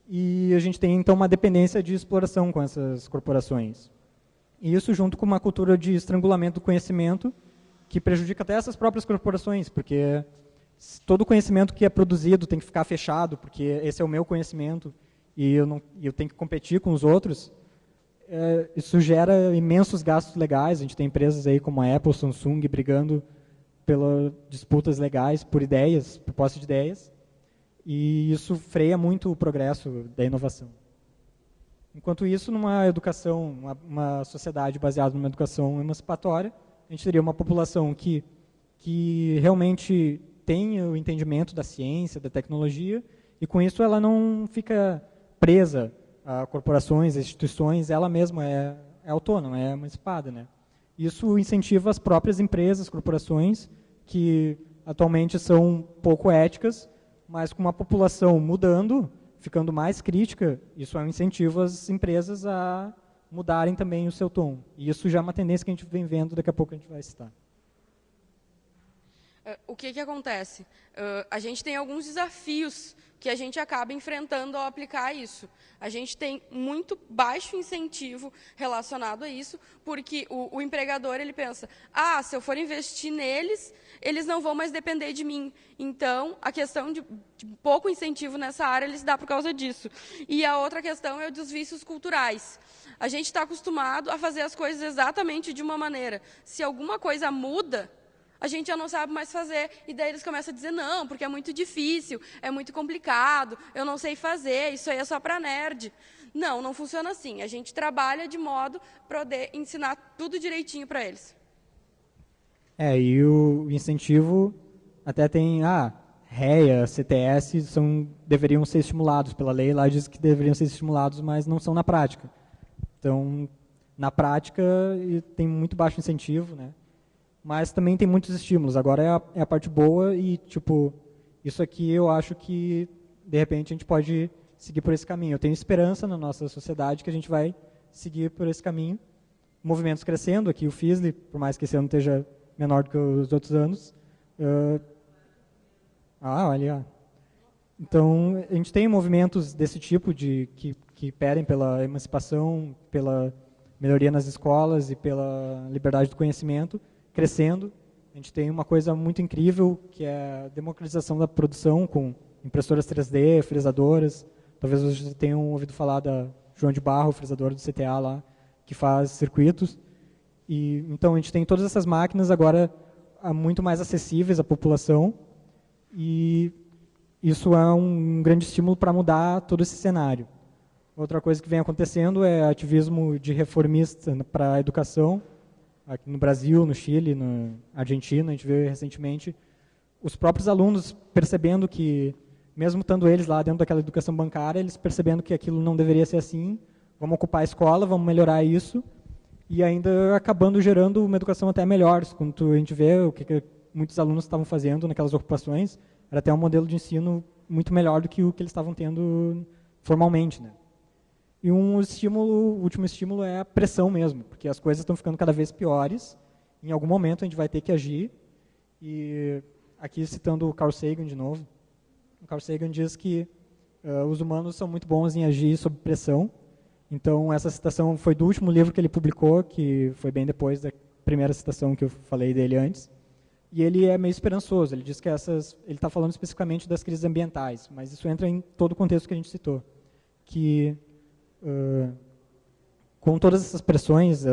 e a gente tem então uma dependência de exploração com essas corporações. E isso junto com uma cultura de estrangulamento do conhecimento, que prejudica até essas próprias corporações, porque todo conhecimento que é produzido tem que ficar fechado, porque esse é o meu conhecimento e eu tenho que competir com os outros. Isso gera imensos gastos legais. A gente tem empresas aí como a Apple, Samsung brigando pelas disputas legais por ideias, por posse de ideias, e isso freia muito o progresso da inovação. Enquanto isso, numa educação, uma sociedade baseada numa educação emancipatória, a gente teria uma população que realmente tem o entendimento da ciência, da tecnologia, e com isso ela não fica presa a corporações, a instituições, ela mesma é autônoma, é emancipada, né? Isso incentiva as próprias empresas, corporações, que atualmente são pouco éticas, mas com uma população mudando, ficando mais crítica, isso é um incentivo às empresas a mudarem também o seu tom. E isso já é uma tendência que a gente vem vendo, daqui a pouco a gente vai citar. O que acontece? A gente tem alguns desafios que a gente acaba enfrentando ao aplicar isso. A gente tem muito baixo incentivo relacionado a isso, porque o empregador ele pensa, se eu for investir neles, eles não vão mais depender de mim. Então, a questão de pouco incentivo nessa área, ele se dá por causa disso. E a outra questão é dos vícios culturais. A gente está acostumado a fazer as coisas exatamente de uma maneira. Se alguma coisa muda, a gente já não sabe mais fazer, e daí eles começam a dizer, não, porque é muito difícil, é muito complicado, eu não sei fazer, isso aí é só para nerd. Não, não funciona assim. A gente trabalha de modo para poder ensinar tudo direitinho para eles. E o incentivo até tem, REA, CTS, deveriam ser estimulados pela lei, lá diz que deveriam ser estimulados, mas não são na prática. Então, na prática, tem muito baixo incentivo, né? Mas também tem muitos estímulos. Agora é a parte boa e, isso aqui eu acho que, de repente, a gente pode seguir por esse caminho. Eu tenho esperança na nossa sociedade que a gente vai seguir por esse caminho. Movimentos crescendo, aqui o FISLE, por mais que esse ano esteja menor do que os outros anos. Olha. Então, a gente tem movimentos desse tipo, que pedem pela emancipação, pela melhoria nas escolas e pela liberdade do conhecimento, crescendo. A gente tem uma coisa muito incrível, que é a democratização da produção com impressoras 3D, fresadoras. Talvez vocês tenham ouvido falar da João de Barro, fresadora do CTA lá, que faz circuitos. E então a gente tem todas essas máquinas agora muito mais acessíveis à população, e isso é um grande estímulo para mudar todo esse cenário. Outra coisa que vem acontecendo é ativismo de reformista para a educação. Aqui no Brasil, no Chile, na Argentina, a gente viu recentemente os próprios alunos percebendo que, mesmo estando eles lá dentro daquela educação bancária, eles percebendo que aquilo não deveria ser assim, vamos ocupar a escola, vamos melhorar isso, e ainda acabando gerando uma educação até melhor. Quando a gente vê o que muitos alunos estavam fazendo naquelas ocupações, era até um modelo de ensino muito melhor do que o que eles estavam tendo formalmente, né? E o último estímulo é a pressão mesmo, porque as coisas estão ficando cada vez piores. Em algum momento a gente vai ter que agir. E aqui citando o Carl Sagan de novo, o Carl Sagan diz que os humanos são muito bons em agir sob pressão, Então, essa citação foi do último livro que ele publicou, que foi bem depois da primeira citação que eu falei dele antes. E ele é meio esperançoso, ele diz que ele está falando especificamente das crises ambientais, mas isso entra em todo o contexto que a gente citou, que com todas essas pressões,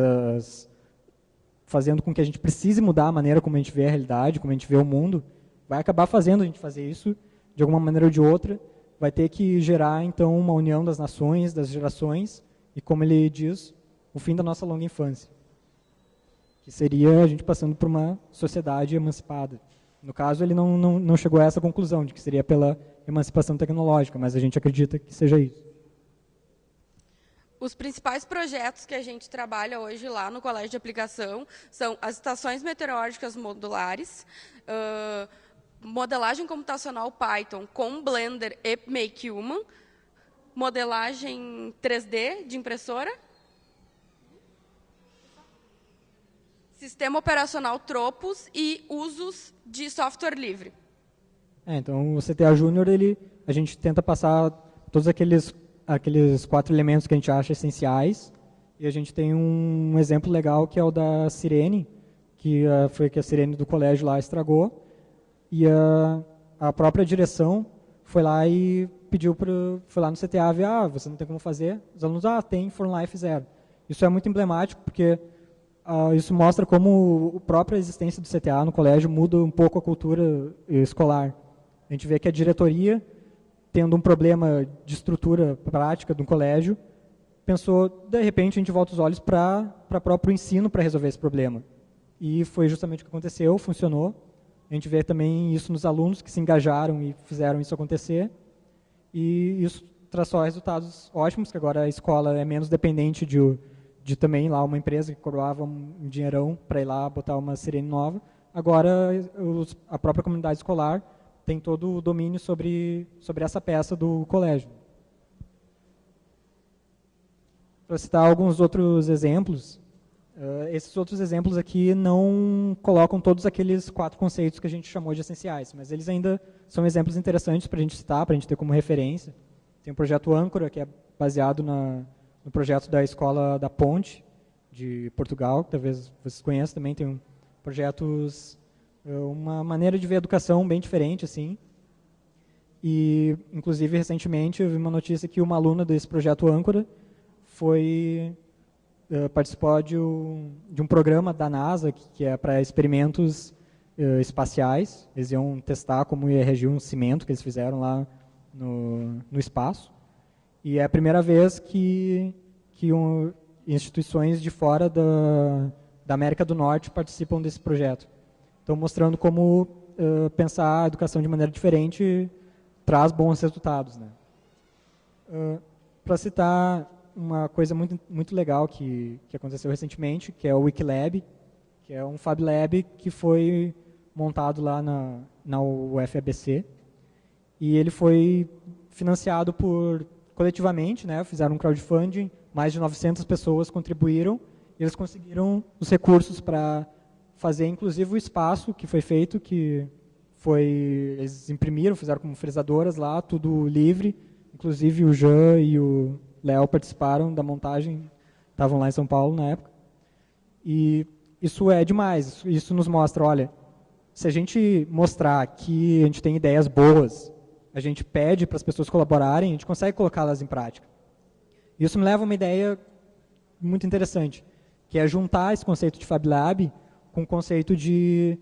fazendo com que a gente precise mudar a maneira como a gente vê a realidade, como a gente vê o mundo, vai acabar fazendo a gente fazer isso de alguma maneira ou de outra, vai ter que gerar, então, uma união das nações, das gerações, e, como ele diz, o fim da nossa longa infância, que seria a gente passando por uma sociedade emancipada. No caso, ele não chegou a essa conclusão, de que seria pela emancipação tecnológica, mas a gente acredita que seja isso. Os principais projetos que a gente trabalha hoje lá no Colégio de Aplicação são as estações meteorológicas modulares, modelagem computacional Python com Blender e Make Human, modelagem 3D de impressora, sistema operacional Tropos e usos de software livre. Então, o CTA Júnior, a gente tenta passar todos aqueles 4 elementos que a gente acha essenciais, e a gente tem um exemplo legal que é o da sirene, que foi que a sirene do colégio lá estragou, e a própria direção foi lá e pediu foi lá no CTA ver, você não tem como fazer? Os alunos, tem, foram lá e fizeram. Isso é muito emblemático, porque isso mostra como a própria existência do CTA no colégio muda um pouco a cultura escolar. A gente vê que a diretoria, tendo um problema de estrutura prática do colégio, pensou, de repente, a gente volta os olhos para o próprio ensino para resolver esse problema. E foi justamente o que aconteceu, funcionou. A gente vê também isso nos alunos que se engajaram e fizeram isso acontecer. E isso traz só resultados ótimos, que agora a escola é menos dependente de também lá uma empresa que coroava um dinheirão para ir lá botar uma sirene nova. Agora a própria comunidade escolar tem todo o domínio sobre essa peça do colégio. Para citar alguns outros exemplos, esses outros exemplos aqui não colocam todos aqueles 4 conceitos que a gente chamou de essenciais, mas eles ainda são exemplos interessantes para a gente citar, para a gente ter como referência. Tem o projeto Âncora, que é baseado no projeto da Escola da Ponte, de Portugal, que talvez vocês conheçam também, tem projetos, uma maneira de ver a educação bem diferente, assim. E, inclusive, recentemente, eu vi uma notícia que uma aluna desse projeto Âncora participou de um programa da NASA, que é para experimentos espaciais. Eles iam testar como ia reagir um cimento que eles fizeram lá no espaço. E é a primeira vez que instituições de fora da América do Norte participam desse projeto. Então, mostrando como pensar a educação de maneira diferente traz bons resultados, né? Para citar uma coisa muito, muito legal que aconteceu recentemente, que é o Wikilab, que é um Fab Lab que foi montado lá na UFABC, e ele foi financiado coletivamente, né? Fizeram um crowdfunding, mais de 900 pessoas contribuíram, e eles conseguiram os recursos para fazer, inclusive, o espaço que foi feito, eles imprimiram, fizeram como fresadoras lá, tudo livre, inclusive o Jean e o Léo participaram da montagem, estavam lá em São Paulo na época, e isso é demais, isso nos mostra, olha, se a gente mostrar que a gente tem ideias boas, a gente pede para as pessoas colaborarem, a gente consegue colocá-las em prática. Isso me leva a uma ideia muito interessante, que é juntar esse conceito de Fab Lab com o conceito de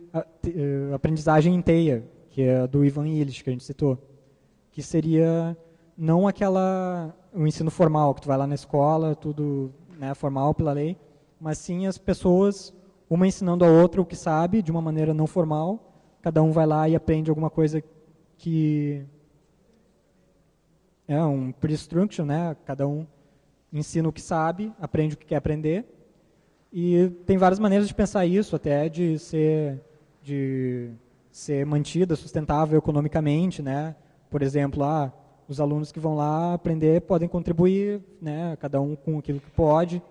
aprendizagem em teia, que é do Ivan Illich, que a gente citou, que seria não o ensino formal, que tu vai lá na escola, tudo, né, formal pela lei, mas sim as pessoas, uma ensinando a outra o que sabe, de uma maneira não formal, cada um vai lá e aprende alguma coisa que é um pre-instruction, né? Cada um ensina o que sabe, aprende o que quer aprender, e tem várias maneiras de pensar isso, até de ser mantida, sustentável economicamente, né? Por exemplo, os alunos que vão lá aprender podem contribuir, né? Cada um com aquilo que pode.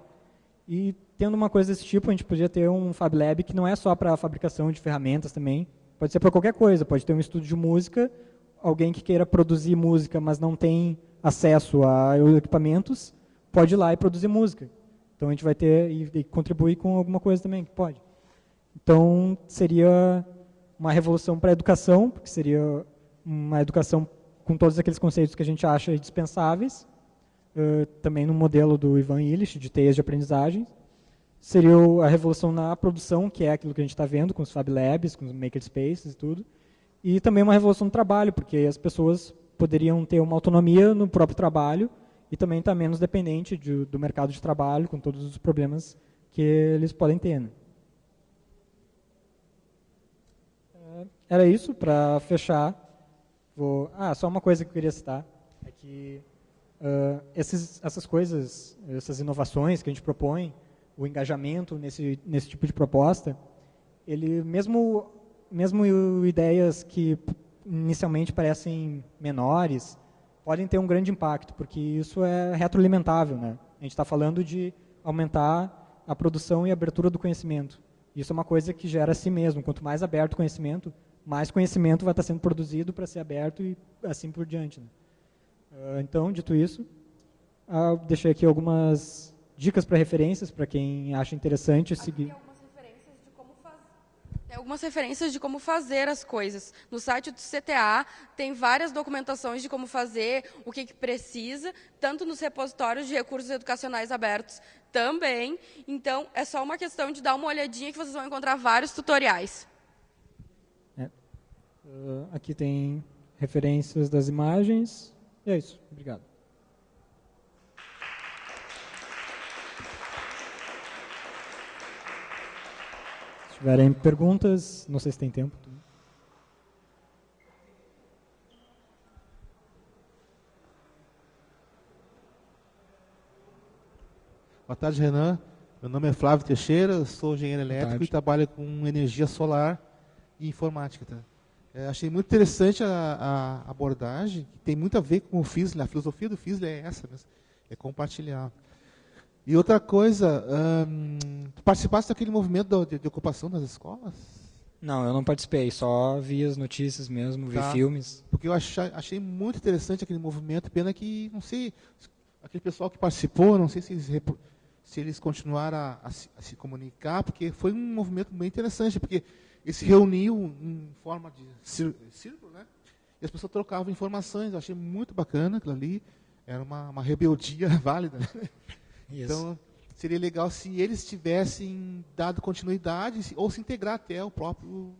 E tendo uma coisa desse tipo, a gente podia ter um Fab Lab que não é só para a fabricação de ferramentas também, pode ser para qualquer coisa, pode ter um estúdio de música, alguém que queira produzir música, mas não tem acesso a equipamentos, pode ir lá e produzir música. Então a gente vai ter e contribuir com alguma coisa também, que pode. Então seria uma revolução para a educação, porque seria uma educação com todos aqueles conceitos que a gente acha dispensáveis, também no modelo do Ivan Illich, de teias de aprendizagem. Seria a revolução na produção, que é aquilo que a gente está vendo com os Fab Labs, com os Makerspaces e tudo. E também uma revolução no trabalho, porque as pessoas poderiam ter uma autonomia no próprio trabalho e também estar menos dependente do mercado de trabalho, com todos os problemas que eles podem ter. Né? Era isso, para fechar. Só uma coisa que eu queria citar, é que essas coisas, essas inovações que a gente propõe, o engajamento nesse tipo de proposta, ele mesmo ideias que inicialmente parecem menores, podem ter um grande impacto, porque isso é retroalimentável. Né? A gente está falando de aumentar a produção e a abertura do conhecimento. Isso é uma coisa que gera a si mesmo. Quanto mais aberto o conhecimento, mais conhecimento vai estar sendo produzido para ser aberto e assim por diante. Né? Então, dito isso, deixei aqui algumas dicas para referências, para quem acha interessante seguir. Tem algumas referências de como fazer as coisas. No site do CTA tem várias documentações de como fazer, o que precisa, tanto nos repositórios de recursos educacionais abertos também. Então, é só uma questão de dar uma olhadinha que vocês vão encontrar vários tutoriais. Aqui tem referências das imagens. E é isso. Obrigado. Se tiverem perguntas, não sei se tem tempo. Boa tarde, Renan. Meu nome é Flávio Teixeira, sou engenheiro elétrico e trabalho com energia solar e informática. Tá? Achei muito interessante a abordagem, que tem muito a ver com o FISLE. A filosofia do FISLE é essa, mesmo, é compartilhar. E outra coisa, tu participaste daquele movimento de ocupação das escolas? Não, eu não participei, só vi as notícias mesmo, vi filmes. Porque eu achei muito interessante aquele movimento, pena que, não sei, aquele pessoal que participou, não sei se eles continuaram a se comunicar, porque foi um movimento bem interessante, porque eles se reuniam em forma de círculo, né? E as pessoas trocavam informações. Eu achei muito bacana aquilo ali. Era uma rebeldia válida. Então, seria legal se eles tivessem dado continuidade ou se integrar até o próprio...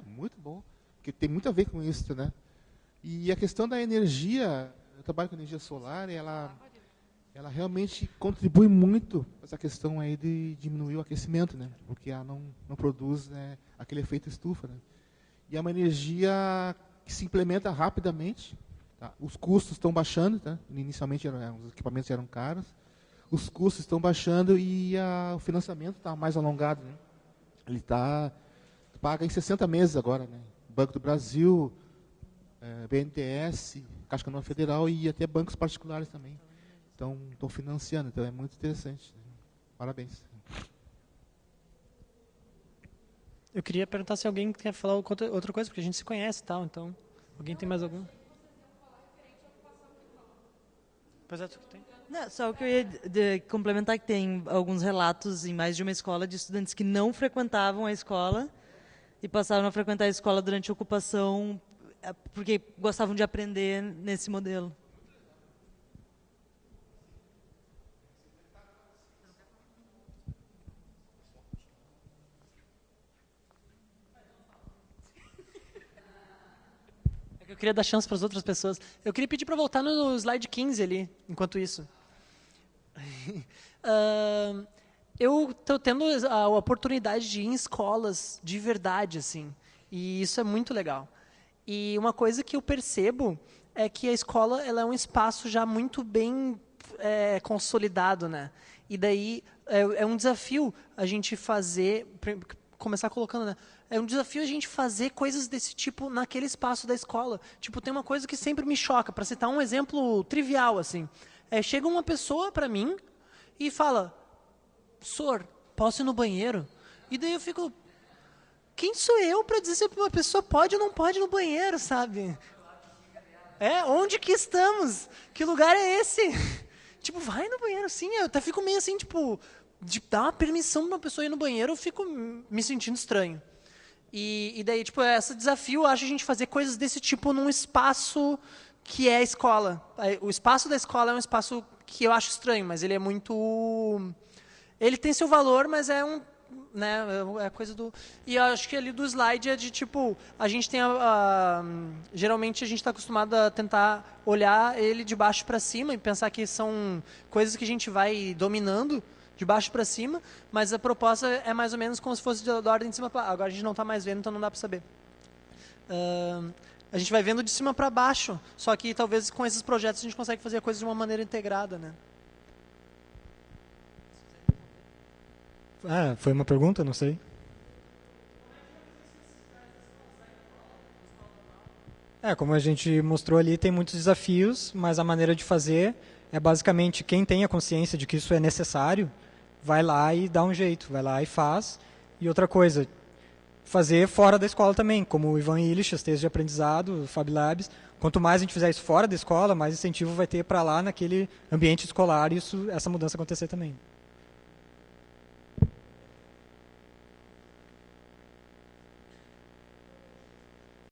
muito bom. Porque tem muito a ver com isso, né? E a questão da energia, eu trabalho com energia solar, e ela realmente contribui muito para essa questão aí de diminuir o aquecimento, né? Porque ela não produz, né, aquele efeito estufa, né? E é uma energia que se implementa rapidamente. Tá? Os custos estão baixando, tá? Inicialmente os equipamentos eram caros. Os custos estão baixando e o financiamento está mais alongado, né? Ele paga em 60 meses agora, né? Banco do Brasil, BNDES, Caixa Econômica Federal e até bancos particulares também. Então, estão financiando, então é muito interessante. Parabéns. Eu queria perguntar se alguém quer falar outra coisa, porque a gente se conhece e tal, então... Alguém tem mais algum? Pois é, tu tem? Não, só o que eu ia complementar, que tem alguns relatos em mais de uma escola de estudantes que não frequentavam a escola e passaram a frequentar a escola durante a ocupação porque gostavam de aprender nesse modelo. Eu queria dar chance para as outras pessoas. Eu queria pedir para voltar no slide 15 ali, enquanto isso. Eu estou tendo a oportunidade de ir em escolas de verdade, assim, e isso é muito legal. E uma coisa que eu percebo é que a escola ela é um espaço já muito bem consolidado, né? E daí é um desafio a gente começar colocando, né? É um desafio a gente fazer coisas desse tipo naquele espaço da escola. Tipo, tem uma coisa que sempre me choca, para citar um exemplo trivial, assim. Chega uma pessoa para mim e fala, "Sor, posso ir no banheiro?" E daí eu fico, quem sou eu para dizer se uma pessoa pode ou não pode ir no banheiro, sabe? Onde que estamos? Que lugar é esse? Tipo, vai no banheiro, sim. Eu até fico meio assim, tipo, de dar uma permissão pra uma pessoa ir no banheiro, eu fico me sentindo estranho. E daí, tipo, esse desafio, eu acho, a gente fazer coisas desse tipo num espaço que é a escola. O espaço da escola é um espaço que eu acho estranho, mas ele é muito... Ele tem seu valor, mas é um... Né, é coisa do... E eu acho que ali do slide é de, tipo, a gente tem geralmente a gente está acostumado a tentar olhar ele de baixo para cima e pensar que são coisas que a gente vai dominando de baixo para cima, mas a proposta é mais ou menos como se fosse da ordem de cima para... Agora a gente não está mais vendo, então não dá para saber. A gente vai vendo de cima para baixo, só que talvez com esses projetos a gente consegue fazer a coisa de uma maneira integrada, né? Foi uma pergunta? Não sei. Como a gente mostrou ali, tem muitos desafios, mas a maneira de fazer é basicamente quem tem a consciência de que isso é necessário, vai lá e dá um jeito, vai lá e faz. E outra coisa, fazer fora da escola também, como o Ivan Illich, as teses de aprendizado, o Fab Labs. Quanto mais a gente fizer isso fora da escola, mais incentivo vai ter para lá naquele ambiente escolar e essa mudança acontecer também.